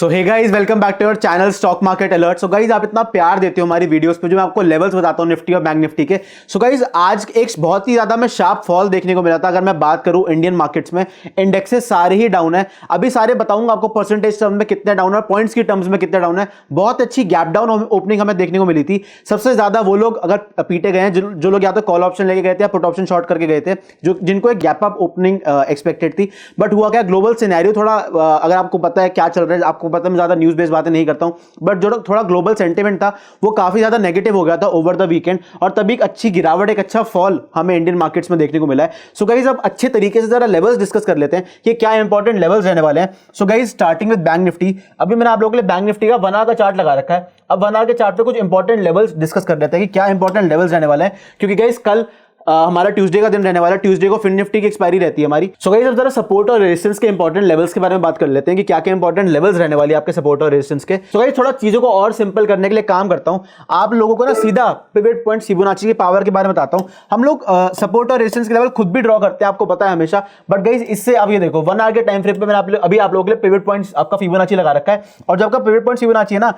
So hey guys, welcome back to your channel stock market alert. So guys, आप इतना प्यार देते हो हमारी वीडियोस पे जो मैं आपको लेवल्स बताता हूँ निफ्टी और बैंक निफ्टी के। सो गाइस, आज एक बहुत ही ज्यादा में शार्प फॉल देखने को मिला था। अगर मैं बात करूं इंडियन मार्केट्स में, इंडेक्सेस सारे ही डाउन है। अभी सारे बताऊंगा आपको परसेंटेज टर्म में कितने डाउन है, पॉइंट्स की टर्म्स में कितने डाउन है। बहुत अच्छी गैप डाउन ओपनिंग हमें देखने को मिली थी। सबसे ज्यादा वो लोग अगर पीटे गए हैं जो लोग या तो कॉल ऑप्शन लेके गए थे या पुट ऑप्शन शॉर्ट करके गए थे, जो जिनको एक गैप अप ओपनिंग एक्सपेक्टेड थी। बट हुआ क्या, ग्लोबल सिनेरियो थोड़ा अगर आपको पता है क्या चल रहा है, आपको पता है मैं ज्यादा न्यूज बेस्ड बातें नहीं करता हूं, बट जो थोड़ा ग्लोबल सेंटिमेंट था वो काफी ज्यादा नेगेटिव हो गया था ओवर द वीकेंड, और तभी एक अच्छी गिरावट, एक अच्छा फॉल हमें इंडियन मार्केट्स में देखने को मिला है। सो गाइस, अब अच्छे तरीके से जरा लेवल्स डिस्कस कर लेते हैं कि क्या इंपॉर्टेंट लेवल्स रहने वाले हैं। So guys, starting with bank Nifty. अभी मैंने आप लोगों के लिए बैंक निफ्टी का 1 आवर का चार्ट लगा रखा है। अब 1 आवर के चार्ट पे कुछ इंपॉर्टेंट लेवल्स डिस्कस कर लेते हैं कि क्या इंपॉर्टेंट लेवल्स रहने वाले हैं, क्योंकि गाइस कल हमारा ट्यूसडे का दिन रहने वाला है। ट्यूसडे को फिन निफ्टी की एक्सपायरी रहती है हमारी। सो गाइस, अब जरा सपोर्ट और रेजिस्टेंस के इंपॉर्टेंट लेवल्स के बारे में बात कर लेते हैं कि क्या क्या इंपॉर्टेंट लेवल्स रहने वाली है आपके सपोर्ट और रेजिस्टेंस के। सो गाइस, थोड़ा चीजों को और सिंपल करने के लिए काम करता हूं, आप लोगों को ना सीधा पिवट पॉइंट फिबोनाची की पावर के बारे में बताता हूं। हम लोग सपोर्ट और रेजिस्टेंस के लेवल खुद भी ड्रॉ करते हैं, आपको पता है हमेशा। बट गाइस, इससे अब ये देखो 1 आवर के टाइम फ्रेम पे मैंने अभी आप लोगों के लिए पिवट पॉइंट्स आपका फिबोनाची लगा रखा है, और जब आपका पिवट पॉइंट फिबोनाची है ना,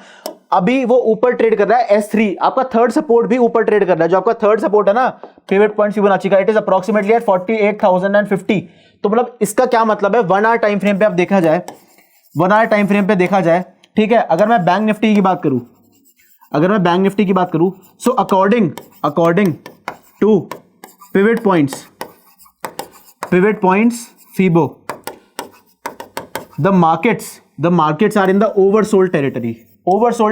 अभी वो ऊपर ट्रेड कर रहा है S3, आपका थर्ड सपोर्ट भी ऊपर ट्रेड कर रहा है। जो आपका थर्ड सपोर्ट है ना पिवट पॉइंट फिबोनाची का, इट इज अप्रोक्सीमेटली एट 48,050। तो मतलब इसका क्या मतलब है, 1 आवर टाइम फ्रेम पे आप देखा जाए, 1 आवर टाइम फ्रेम पे देखा जाए, ठीक है। अगर मैं बैंक निफ्टी की बात करूं, so according to pivot points Fibo, the markets are in the oversold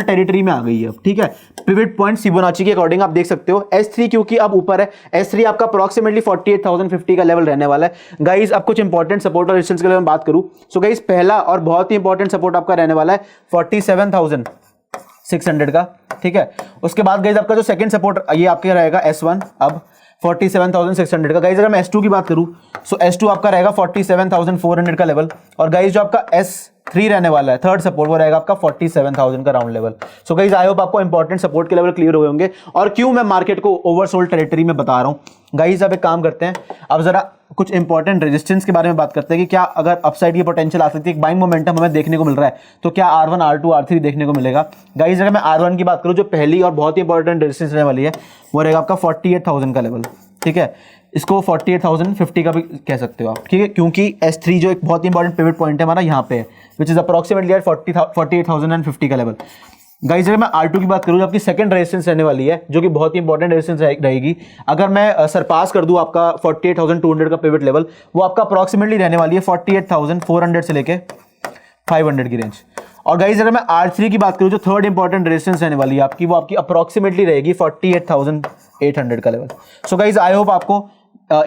territory में आ गई है अब, ठीक है। पिवट पॉइंट फिबोनाची के अकॉर्डिंग आप देख सकते हो S3 क्योंकि अब ऊपर है, S3 आपका अप्रोक्सीमेटली 48,050 का लेवल रहने वाला है। गाइस, अब कुछ इंपॉर्टेंट सपोर्ट और रेजिस्टेंस के लिए मैं बात करूं, सो गाइस पहला और बहुत ही इंपॉर्टेंट सपोर्ट आपका रहने वाला है 47,600 का, ठीक है। उसके बाद गाइस आपका जो सेकंड सपोर्ट ये आपका रहेगा S1 अब 47,600 का। गाइस, अगर मैं S2 की बात करूं, सो S2 आपका रहेगा 47,400 का लेवल, और गाइस जो आपका S3 रहने वाला है थर्ड सपोर्ट, वो रहेगा आपका 47,000 का round level. So guys, I hope आपको इंपॉर्टेंट सपोर्ट के लेवल क्लियर हुए होंगे, और क्यों मैं मार्केट को ओवरसोल्ड टेरिटरी में बता रहा हूं। गाइस, अब एक काम करते हैं, अब जरा कुछ इंपॉर्टेंट रेजिस्टेंस के बारे में बात करते हैं कि क्या अगर अपसाइड की पोटेंशियल आ सकती है, बाइंग मोमेंटम हमें देखने को मिल रहा है, तो क्या R1 R2 R3 देखने को मिलेगा। गाइस, अगर मैं R1 की बात करूं, जो पहली और बहुत ही इंपॉर्टेंट रेजिस्टेंस रहने वाली है, वो रहेगा आपका 48,000 का लेवल, ठीक है। इसको 48,050 का भी कह सकते हो आप, ठीक है, क्योंकि S3 जो एक बहुत ही इंपॉर्टेंट पिवट पॉइंट है हमारा यहाँ पे है, विच इज अप्रोक्सीमेटली 48,050 का लेवल। गाइस, अगर मैं R2 की बात करूं, जो आपकी सेकंड रेजिस्टेंस रहने वाली है, जो कि बहुत ही इंपॉर्टेंट रेजिस्टेंस रहेगी, अगर मैं सरपास कर दूं आपका 48,200 का पिवट लेवल, वो आपका अप्रोक्सीमेटली रहने वाली है 48,400 से लेके 500 की रेंज। और गाइस, अगर मैं R3 की बात करूं, जो थर्ड इंपॉर्टेंट रेजिस्टेंस रहने वाली है आपकी, वो आपकी अप्रोक्सीमेटली रहेगी 48,800 का level. So guys, I hope आपको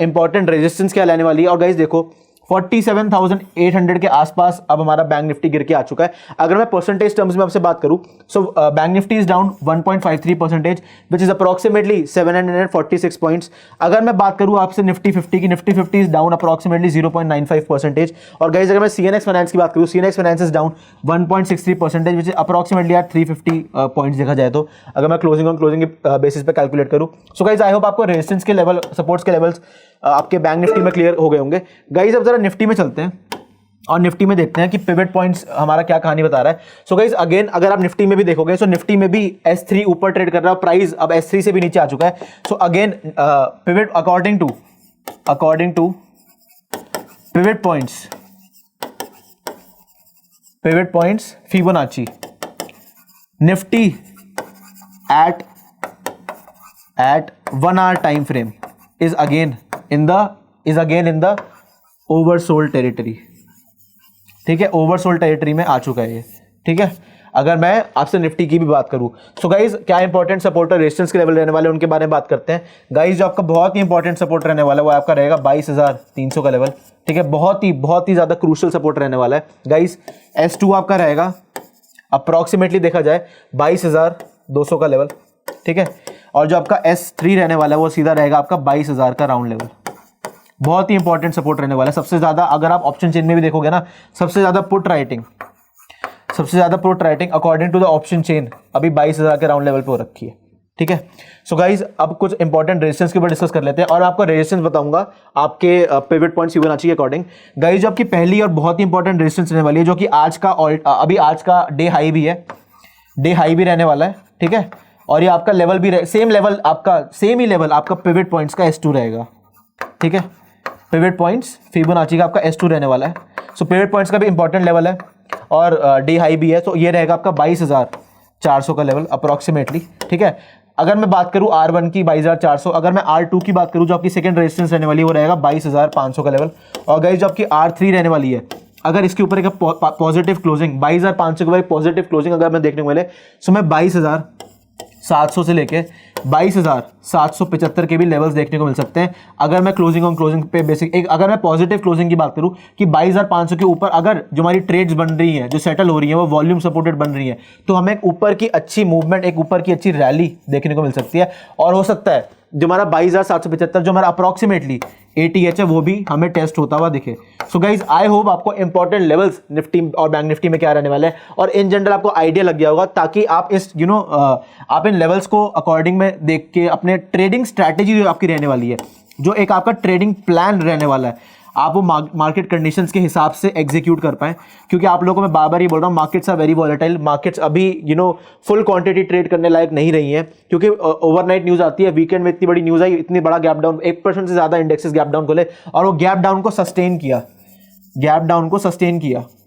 इंपॉर्टेंट रेजिस्टेंस क्या लेने वाली है। और गाइस देखो, 47,800 के आसपास अब हमारा बैंक निफ्टी गिर के आ चुका है। अगर मैं परसेंटेज टर्म्स में आपसे बात करूं, so bank Nifty is down 1.53%, which is approximately 746 points. अगर मैं बात करूं आपसे निफ्टी 50 की, निफ्टी 50 इज डाउन अप्रोक्सीमेटली 0.95%। और गाइस, अगर मैं CNX फाइनेंस की बात करूं, CNX finance is down 1.63%, which is approximately at 350 points देखा जाए तो, अगर मैं क्लोजिंग के बेसिस पे कैलकुलेट करूं। सो गाइस, आई होप आपको रेजिस्टेंस के लेवल, सपोर्ट्स के लेवल्स आपके बैंक निफ्टी में क्लियर हो गए होंगे। गाइस, अब जरा निफ्टी में चलते हैं और निफ्टी में देखते हैं कि पिवट पॉइंट्स हमारा क्या कहानी बता रहा है। सो गाइस, अगेन अगर आप निफ्टी में भी देखोगे, सो निफ्टी में भी S3 ऊपर ट्रेड कर रहा है, प्राइस अब S3 से भी नीचे आ चुका है। So again pivot according to pivot points Fibonacci, Nifty at 1 hour time frame is again in the oversold territory, ठीक है, ओवरसोल्ड टेरिटरी में आ चुका है ये, ठीक है। अगर मैं आपसे निफ्टी की भी बात करूं, सो गाइस क्या इंपॉर्टेंट सपोर्ट और रेजिस्टेंस के लेवल रहने वाले उनके बारे में बात करते हैं। गाइस, जो आपका बहुत ही इंपॉर्टेंट सपोर्ट रहने वाला है वो आपका रहेगा 22,300 का लेवल, ठीक है। बहुत ही ज्यादा क्रूशियल सपोर्ट रहने वाला है। गाइस, S2 आपका रहेगा अप्रोक्सीमेटली देखा जाए 22,200 का लेवल, ठीक है। और जो आपका S3 रहने वाला है वो सीधा रहेगा आपका 22,000 का राउंड लेवल। बहुत ही इंपॉर्टेंट सपोर्ट रहने वाला है। सबसे ज्यादा अगर आप ऑप्शन चेन में भी देखोगे ना, सबसे ज्यादा put writing according to the option chain अभी 22,000 के राउंड लेवल पे हो रखी है, ठीक है। सो गाइज अब कुछ इंपॉर्टेंट रेजिस्टेंस के ऊपर डिस्कस कर लेते हैं और आपको रेजिस्टेंस बताऊंगा आपके पिवट पॉइंट फिबोनाची के अकॉर्डिंग। गाइज जो आपकी पहली और बहुत ही इंपॉर्टेंट रेजिस्टेंस रहने वाली है, जो कि अभी आज का डे हाई भी है, डे हाई भी रहने वाला है, ठीक है। और ये आपका लेवल भी सेम लेवल आपका, सेम ही लेवल आपका पिवट पॉइंट्स का S2 रहेगा, ठीक है। पिवट पॉइंट्स फिबोनाची का आपका S2 रहने वाला है। सो पिवट पॉइंट्स का भी इंपॉर्टेंट लेवल है और डे हाई भी है, तो ये रहेगा आपका 22,400 का लेवल अप्रोक्सीमेटली, ठीक है। अगर मैं बात करूं R1 की 22,400, अगर मैं R2 की बात करूं जो आपकी सेकंड रेजिस्टेंस रहने वाली है वो रहेगा 22,500 का लेवल। और गाइस जो आपकी R3 रहने वाली है, अगर इसके ऊपर एक पॉजिटिव क्लोजिंग 22,500 के बाद पॉजिटिव क्लोजिंग अगर मैं देखने को मिले, सो मैं 22,700 से लेके 22,775 के भी लेवल्स देखने को मिल सकते हैं। अगर मैं क्लोजिंग ऑन क्लोजिंग पे बेसिक अगर मैं पॉजिटिव क्लोजिंग की बात करूं कि 22,500 के ऊपर अगर जो हमारी ट्रेड्स बन रही हैं, जो सेटल हो रही है, वो वॉल्यूम सपोर्टेड बन रही है, तो हमें एक ऊपर की अच्छी मूवमेंट, एक ऊपर की अच्छी रैली देखने को मिल सकती है। और हो सकता है जो हमारा 22,775 जो हमारा अप्रॉक्सीमेटली ATH है वो भी हमें टेस्ट होता हुआ दिखे। सो गाइज आई होप आपको इंपॉर्टेंट लेवल्स निफ्टी और बैंक निफ्टी में क्या रहने वाले हैं और इन जनरल आपको आइडिया लग गया होगा, ताकि आप इस आप इन लेवल्स को अकॉर्डिंग में देख के अपने ट्रेडिंग स्ट्रैटेजी जो आपकी रहने वाली है, जो एक आपका ट्रेडिंग प्लान रहने वाला है, आप वो मार्केट कंडीशंस के हिसाब से एग्जीक्यूट कर पाएं। क्योंकि आप लोगों को मैं बार बार ये बोल रहा हूँ, markets are very volatile, markets अभी फुल क्वांटिटी ट्रेड करने लायक नहीं रही हैं, क्योंकि ओवरनाइट न्यूज़ आती है, वीकेंड में इतनी बड़ी न्यूज़ आई, इतनी बड़ा गैप डाउन, 1% से ज़्यादा इंडेक्सेस गैप डाउन खोले और वो गैप डाउन को सस्टेन किया,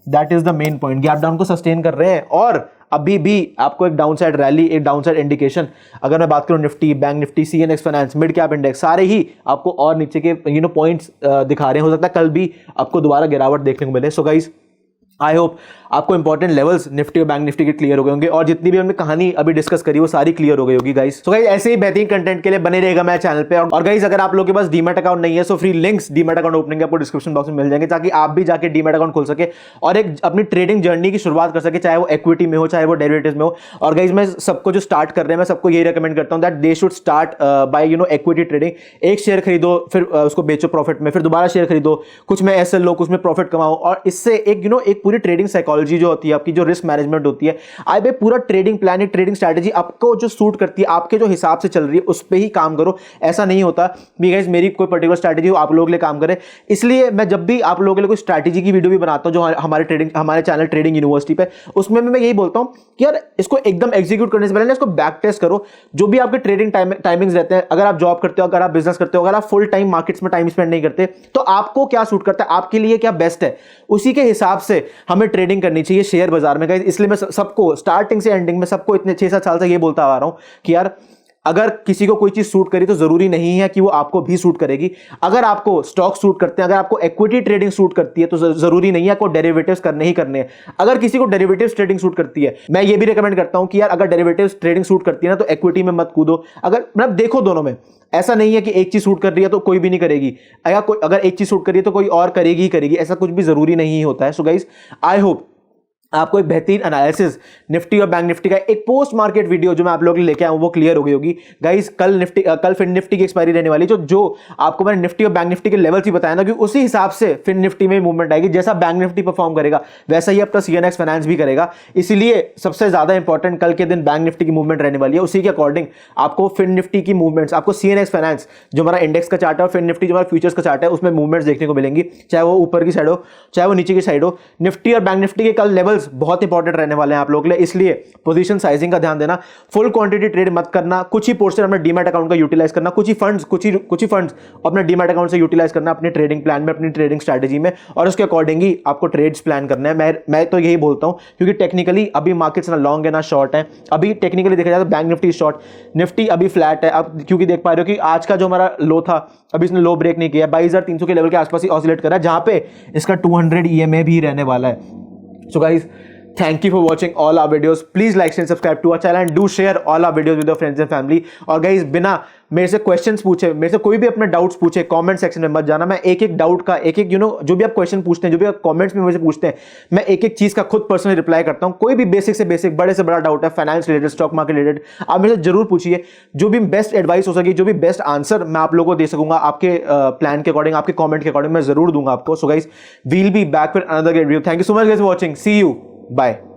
that is the main point. Gap down को सस्टेन कर रहे हैं और अभी भी आपको एक डाउनसाइड रैली, एक डाउनसाइड इंडिकेशन, अगर मैं बात करूं Nifty, bank Nifty, CNX finance, mid cap index, सारे ही आपको और नीचे के पॉइंट्स दिखा रहे हैं। हो सकता है कल भी आपको दोबारा गिरावट देखने को मिले। सो गाइस आई होप आपको इंपॉर्टेंट लेवल्स निफ्टी और बैंक निफ्टी के क्लियर हो गए होंगे और जितनी भी हमने कहानी अभी डिस्कस करी वो सारी क्लियर हो गई होगी गाइस। सो गाइस ऐसे ही बेहतरीन कंटेंट के लिए बने रहेगा मेरे चैनल पे। और गाइस अगर आप लोगों के पास डीमैट अकाउंट नहीं है, so free links demat account opening आपको डिस्क्रिप्शन बॉक्स में मिल जाएंगे, ताकि आप भी जाके डीमैट अकाउंट खोल सके और एक अपनी ट्रेडिंग जर्नी की शुरुआत कर सके, चाहे वो इक्विटी में हो, चाहे वो डेरिवेटिव्स में हो। और गाइस मैं सबको जो स्टार्ट कर रहे हैं, मैं सबको यही रिकमेंड करता हूं that they should start by equity trading. एक शेयर खरीदो, फिर उसको बेचो प्रॉफिट में, फिर दोबारा शेयर खरीदो, कुछ में एसएल लो, कुछ में प्रॉफिट कमाओ, और इससे एक एक पूरी ट्रेडिंग साइकोलॉजी जो होती है आपकी, जो रिस्क मैनेजमेंट होती है, आई बे पूरा ट्रेडिंग प्लान, ट्रेडिंग स्ट्रैटेजी आपको जो सूट करती है, आपके जो हिसाब से चल रही है उस पे ही काम करो। ऐसा नहीं होता कि गाइस मेरी कोई पर्टिकुलर स्ट्रैटेजी हो आप लोगों के लिए काम करे। इसलिए मैं जब भी आप लोगों के लिए कोई स्ट्रैटेजी की वीडियो भी बनाता हूं, जो हमारे चैनल ट्रेडिंग यूनिवर्सिटी पे, उसमें मैं यही बोलता हूं कि यार इसको एकदम एग्जीक्यूट करने से पहले इसको बैक टेस्ट करो। जो भी आपके ट्रेडिंग टाइमिंग्स रहते हैं, अगर आप जॉब करते हो, अगर आप बिजनेस करते हो, अगर आप फुल टाइम मार्केट्स में टाइम स्पेंड नहीं करते, तो आपको क्या सूट करता है, आपके लिए क्या बेस्ट है, उसी के हिसाब से हमें ट्रेडिंग करनी चाहिए शेयर बाजार में। गाइस इसलिए मैं सबको स्टार्टिंग से एंडिंग में सबको इतने 6-7 साल से ये बोलता आ रहा हूं कि यार अगर किसी को कोई चीज सूट करी तो जरूरी नहीं है कि वो आपको भी सूट करेगी। अगर आपको स्टॉक सूट करते हैं, अगर आपको इक्विटी ट्रेडिंग सूट करती है, तो जरूरी नहीं है आपको डेरिवेटिव्स करने ही करने हैं। अगर किसी को डेरिवेटिव्स ट्रेडिंग सूट करती है, मैं ये भी रिकमेंड करता हूं कि यार अगर डेरिवेटिव्स ट्रेडिंग सूट करती है ना, तो इक्विटी में मत कूदो। अगर मतलब देखो दोनों में, ऐसा नहीं है कि एक चीज सूट कर रही है तो कोई भी नहीं करेगी, अगर एक चीज सूट कर रही है तो कोई और करेगी ही करेगी, ऐसा कुछ भी जरूरी नहीं होता है। सो गाइस आई होप आपको एक बेहतरीन एनालिसिस निफ्टी और बैंक निफ्टी का एक पोस्ट मार्केट वीडियो जो मैं आप लोगों के लिए लेके आऊं वो क्लियर हो गई होगी। गाइस कल फिन निफ्टी की एक्सपायरी रहने वाली, जो आपको मैंने निफ्टी और बैंक निफ्टी के लेवल्स ही बताया ना, कि उसी हिसाब से फिन निफ्टी में मूवमेंट आएगी। जैसा बैंक निफ्टी परफॉर्म करेगा वैसा ही आपका CNX फाइनेंस भी करेगा। इसीलिए सबसे ज्यादा इंपॉर्टेंट कल के दिन बैंक निफ्टी की मूवमेंट रहने वाली है। उसी के अकॉर्डिंग आपको फिन निफ्टी की मूवमेंट्स, आपको CNX फाइनेंस जो हमारा इंडेक्स का चार्ट है और फिन निफ्टी जो हमारा फ्यूचर्स का चार्ट है, उसमें मूवमेंट्स देखने को मिलेंगी, चाहे वो ऊपर की साइड हो चाहे वो नीचे की साइड हो। निफ्टी और बैंक निफ्टी के कल लेवल्स बहुत इंपॉर्टेंट रहने वाले हैं आप लोगों के लिए, इसलिए पोजीशन साइजिंग का ध्यान देना, फुल क्वांटिटी ट्रेड मत करना, कुछ ही पोर्शन अपने डीमैट अकाउंट का यूटिलाइज करना, कुछ ही फंड्स अपने डीमैट अकाउंट से यूटिलाइज करना अपने ट्रेडिंग प्लान में, अपनी ट्रेडिंग स्ट्रैटेजी में, और उसके अकॉर्डिंग ही आपको ट्रेड्स प्लान करना है। मैं तो यही बोलता हूं, क्योंकि टेक्निकली अभी मार्केट्स ना लॉन्ग है ना शॉर्ट है। अभी टेक्निकली देखा जाए तो बैंक निफ्टी शॉर्ट, निफ्टी अभी फ्लैट है। अब क्योंकि देख पा रहे हो कि आज का जो हमारा लो था, अभी इसने लो ब्रेक नहीं किया, 22,300 के लेवल के आसपास ही ऑसिलेट कर रहा है, जहां पे इसका 200 EMA भी रहने वाला है। So guys thank you for watching all our videos. Please like and subscribe to our channel and do share all our videos with your friends and family. और guys बिना मेरे से क्वेश्चंस पूछे, मेरे से कोई भी अपने डाउट्स पूछे, कमेंट सेक्शन में मत जाना। मैं एक एक डाउट का एक जो भी आप क्वेश्चन पूछते हैं, जो भी आप कमेंट्स में मुझे पूछते हैं, मैं एक एक चीज का खुद पर्सनली रिप्लाई करता हूं। कोई भी बेसिक से बेसिक, बड़े से बड़ा डाउट है, finance related, stock market related, आप मेरे से जरूर पूछिए। जो भी बेस्ट एडवाइस हो सके, जो भी बेस्ट आंसर मैं आप लोगों को दे सकूंगा आपके प्लान के अकॉर्डिंग, आपके कॉमेंट के अकॉर्डिंग, मैं जरूर दूंगा आपको। So guys we'll be back with another great video. Thank you so much guys for watching. See you, bye.